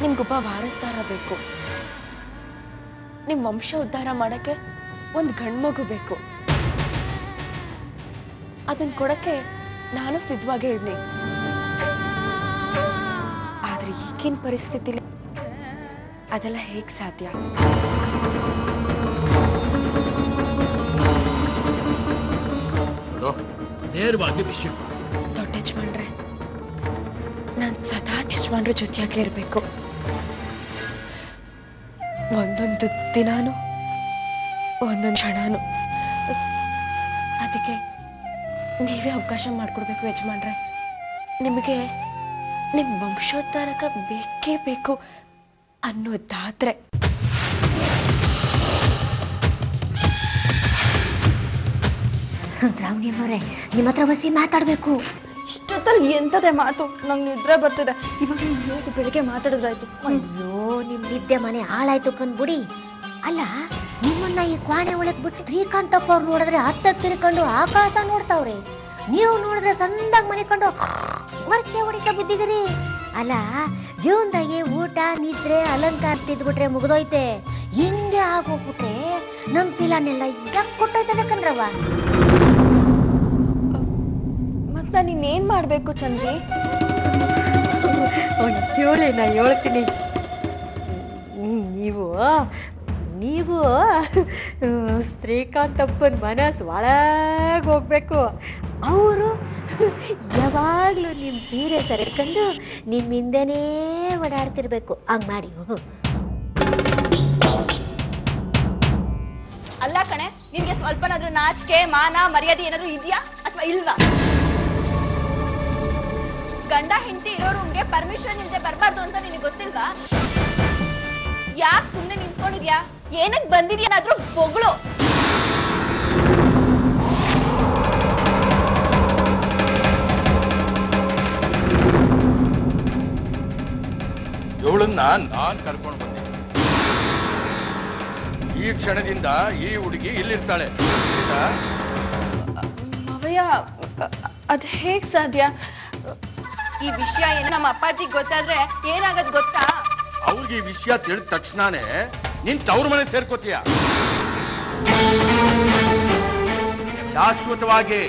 ನಿಮ್ಗೊಬ್ಬ ವಾರಸ್ದಾರ ಬೇಕು. ನಿಮ್ ವಂಶ ಉದ್ಧಾರ ಮಾಡಕ್ಕೆ ಒಂದು ಗಂಡ್ಮಗು ಬೇಕು. ಅದನ್ನ ಕೊಡಕ್ಕೆ ನಾನು ಸಿದ್ಧವಾಗೇ ಇದ್ದೀನಿ. ಆದ್ರೆ ಈಗಿನ ಪರಿಸ್ಥಿತಿಲಿ ಅದೆಲ್ಲ ಹೇಗ್ ಸಾಧ್ಯ? ನೇರವಾಗಿ ವಿಷಯ. ದೊಡ್ಡ ಯಜಮಾನ್ರೆ, ನಾನ್ ಸದಾ ಯಜಮಾನ್ರ ಜೊತೆಯಾಗೇ ಇರ್ಬೇಕು. ಒಂದೊಂದು ದಿನಾನು ಒಂದೊಂದು ಕ್ಷಣಾನು. ಅದಕ್ಕೆ ನೀವೇ ಅವಕಾಶ ಮಾಡ್ಕೊಡ್ಬೇಕು ಯಜಮಾನ್ರೆ. ನಿಮಗೆ ನಿಮ್ ವಂಶೋದ್ಧಾರಕ ಬೇಕೇ ಬೇಕು ಅನ್ನೋದಾದ್ರೆ. ದ್ರಾವಣಿಯಮ್ಮವ್ರೆ, ನಿಮ್ಮ ಹತ್ರ ವಸಿ ಮಾತಾಡ್ಬೇಕು. ಇಷ್ಟೊತ್ತಲ್ಲಿ ಎಂತದೇ ಮಾತು? ನಂಗೆ ನಿದ್ರೆ ಬರ್ತಿದೆ. ಇವಾಗ ಹೋಗಿ ಬೆಳಿಗ್ಗೆ ಮಾತಾಡಿದ್ರಾಯ್ತು. ಅಯ್ಯೋ, ನಿಮ್ ನಿದ್ದೆ ಮನೆ ಹಾಳಾಯ್ತು ಕಂದ್ಬಿಡಿ. ಅಲ್ಲ, ನಿಮ್ಮನ್ನ ಈ ಕ್ವಾಣೆ ಒಳಗ್ ಬಿಟ್ಟು ಶ್ರೀಕಾಂತಪ್ಪ ಅವ್ರು ನೋಡಿದ್ರೆ ಹತ್ತ ತಿರ್ಕೊಂಡು ಆಕಾಶ ನೋಡ್ತಾವ್ರಿ. ನೀವು ನೋಡಿದ್ರೆ ಸಂದಾಗ ಮನೆ ಕಂಡು ಹೊರಕೆ ಹೊಡಿತಾ ಬಿದ್ದಿದ್ದೀರಿ. ಅಲ್ಲ, ಜೀವನದಾಗೆ ಊಟ ನಿದ್ರೆ ಅಲಂಕಾರ ತಿದ್ಬಿಟ್ರೆ ಮುಗಿದೋಯ್ತೆ. ಹಿಂಗೆ ಆಗೋಗ್ಬಿಟ್ರೆ ನಮ್ ಪಿಲಾನೆಲ್ಲ ಯಾಕೆ ಕೊಟ್ಟೋಯ್ತದೆ ಕಣ್ರವ. ಮತ್ತ ನೀನೇನ್ ಮಾಡ್ಬೇಕು ಚಂದ್ರಿ? ಹೇಳಿ, ನಾ ಹೇಳ್ತೀನಿ. ನೀವು ಶ್ರೀಕಾಂತಪ್ಪನ ಮನಸ್ಸು ಒಳಗೆ ಹೋಗ್ಬೇಕು. ಅವರು ಯಾವಾಗ್ಲೂ ನಿಮ್ ಸೀರೆ ಸರಿಕೊಂಡು ನಿಮ್ ಹಿಂದೆನೇ ಓಡಾಡ್ತಿರ್ಬೇಕು. ಹಂಗ್ ಮಾಡಿ. ಅಲ್ಲ ಕಣೆ, ನಿನ್ಗೆ ಸ್ವಲ್ಪನಾದ್ರೂ ನಾಚಿಕೆ ಮಾನ ಮರ್ಯಾದೆ ಏನಾದ್ರು ಇದೆಯಾ ಅಥವಾ ಇಲ್ವಾ? ಗಂಡ ಹೆಂಡತಿ ಇರೋ ರೂಮ್ಗೆ ಪರ್ಮಿಷನ್ ಇಲ್ಲದೆ ಬರ್ಬಾರ್ದು ಅಂತ ನಿನಗೆ ಗೊತ್ತಿಲ್ವಾ? ಯಾಕೆ ಸುಮ್ಮನೆ ನಿಂತ್ಕೊಂಡಿದ್ಯಾ? ಏನಕ್ಕೆ ಬಂದಿದ್ಯಾನಾದ್ರೂ ಬೊಗಳು. ಇವಳನ್ನ ನಾನ್ ಕರ್ಕೊಂಡು ಬಂದೆ. ಈ ಕ್ಷಣದಿಂದ ಈ ಹುಡುಗಿ ಇಲ್ಲಿರ್ತಾಳೆ. ಮವಯ್ಯ, ಅದ್ ಹೇಗ್ ಸಾಧ್ಯ? ಈ ವಿಷಯ ಏನು ನಮ್ಮ ಅಪ್ಪಾಜಿಗೆ ಗೊತ್ತಾದ್ರೆ ಏನಾಗದ್ ಗೊತ್ತಾ? ಅವ್ರಿಗೆ ಈ ವಿಷಯ ತಿಳಿದ ತಕ್ಷಣನೇ ನಿನ್ ತವ್ರ ಮನೆ ಸೇರ್ಕೋತೀಯ ಶಾಶ್ವತವಾಗಿ.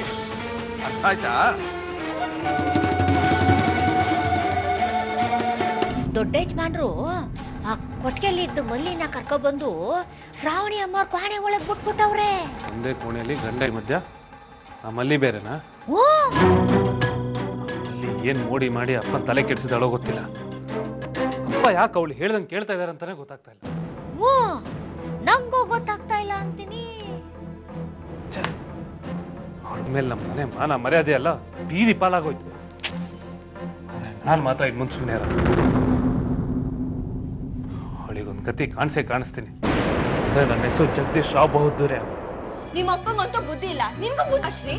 ಅರ್ಥ ಆಯ್ತಾ? ದೊಡ್ಡ ಯಜಮಾನ್ರು ಆ ಕೊಟ್ಟಿಗೆಯಲ್ಲಿ ಇದ್ದು ಮಲ್ಲಿನ ಕರ್ಕೊಬಂದು ಶ್ರಾವಣಿ ಅಮ್ಮ ಕ್ವಾಣೆ ಒಳಗ್ ಬಿಟ್ಬಿಟ್ಟವ್ರೆ. ಒಂದೇ ಕೋಣೆಯಲ್ಲಿ ಗಂಡ ಮಧ್ಯ ಆ ಮಲ್ಲಿ ಬೇರೆನಾ? ಅಲ್ಲಿ ಏನ್ ಮೋಡಿ ಮಾಡಿ ಅಪ್ಪನ ತಲೆ ಕೆಡಿಸಿದಾಳೋ ಗೊತ್ತಿಲ್ಲ. ಅಪ್ಪ ಯಾಕೆ ಅವಳು ಹೇಳ್ದಂಗೆ ಕೇಳ್ತಾ ಇದಾರೆ ಅಂತಾನೆ ಗೊತ್ತಾಗ್ತಾ ಇಲ್ಲ. ನಂಗೂ ಗೊತ್ತಾಗ್ತಾ ಇಲ್ಲ ಅಂತೀನಿ. ಅವಳ ಮೇಲೆ ನಮ್ಮ ಮನೆ ಮಾನ ಮರ್ಯಾದೆ ಅಲ್ಲ ಬೀದಿ ಪಾಲಾಗೋಯ್ತು. ನಾನು ಮಾತ್ರ ಇದ್ ಮುಂದೆ ಸುಮ್ಮನೆ ಅವಳಿಗೊಂದು ಗತಿ ಕಾಣಿಸ್ತೀನಿ. ಅದೇ ನನ್ನ ಹೆಸರು ಜಗದೀಶ್ ರಾವ್ ಬಹದ್ದೂರೇ. ನಿಮ್ಮ ಅಪ್ಪಂಗಂತೂ ಬುದ್ಧಿ ಇಲ್ಲ, ನಿನ್ಗೂ ಬುದ್ಧಿ. ಶ್ರೀ,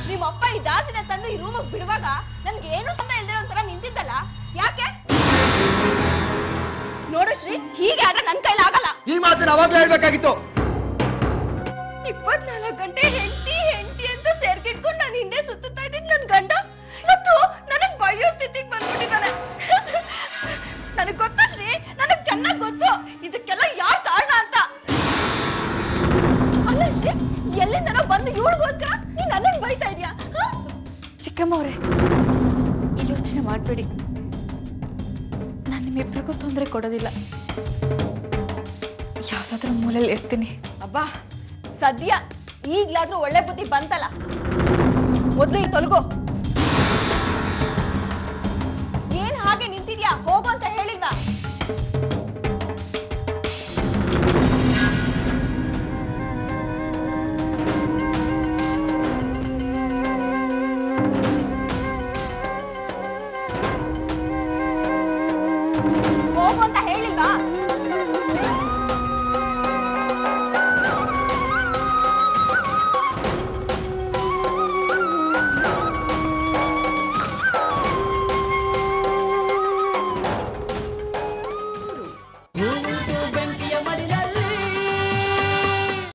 ನಿಮ್ಮಪ್ಪ ಈ ದಾಸಿನ ತಂದು ಈ ರೂಮಿಗೆ ಬಿಡುವಾಗ ನನ್ಗೆ ಏನು ತೊಂದರೆ ಇಲ್ದಿರೋ ಒಂಥರ ನಿಂತಿದ್ದಲ್ಲ, ಯಾಕೆ? ನೋಡು ಶ್ರೀ, ಹೀಗೆ ಆದ್ರೆ ನನ್ ಕೈಲಿ ಆಗಲ್ಲ. ಈ ಮಾತನ್ನ ಅವಾಗ್ಲೇ ಹೇಳ್ಬೇಕಾಗಿತ್ತು. 24 ಗಂಟೆ ಹೆಂಡತಿ ಅಂತ ಸೇರ್ಕಿಟ್ಕೊಂಡು ನಾನು ಹಿಂದೆ ಸುತ್ತಾ ಇದ್ದೀನಿ. ನನ್ ಗಂಡ ಇವತ್ತು ನನಗ್ ಬೈಯೋ ಸ್ಥಿತಿಗೆ ಬಂದ್ಬಿಟ್ಟಿದ್ದಾನೆ. ನನಗ್ ಗೊತ್ತು ಶ್ರೀ, ನನಗ್ ಚೆನ್ನಾಗ್ ಗೊತ್ತು ಇದಕ್ಕೆಲ್ಲ ಯಾರ್ ಕಾರಣ ಅಂತ. ಅಲ್ಲ ಶ್ರೀ, ಎಲ್ಲಿಂದನೋ ಬಂದು ಇವಳಿಗೋಸ್ಕರ ನೀನ್ ನನ್ನನ್ನು ಬೈತಾ ಇದೀಯಾ? ಚಿಕ್ಕಮ್ಮವ್ರೆ, ಯೋಚನೆ ಮಾಡ್ಬೇಡಿ. ನಾನು ನಿಮ್ಮಿಬ್ರಿಗೂ ತೊಂದರೆ ಕೊಡೋದಿಲ್ಲ. ಯಾವ್ದಾದ್ರೂ ಮೂಲೆಯಲ್ಲಿ ಇರ್ತೀನಿ. ಅಬ್ಬಾ, ಸದ್ಯ ಈಗ್ಲಾದ್ರೂ ಒಳ್ಳೆ ಬುದ್ಧಿ ಬಂತಲ್ಲ. ಮೊದ್ಲು ಈ ತೊಲಗೋ. ಏನ್ ಹಾಗೆ ನಿಂತಿದ್ಯಾ? ಹೋಗೋ.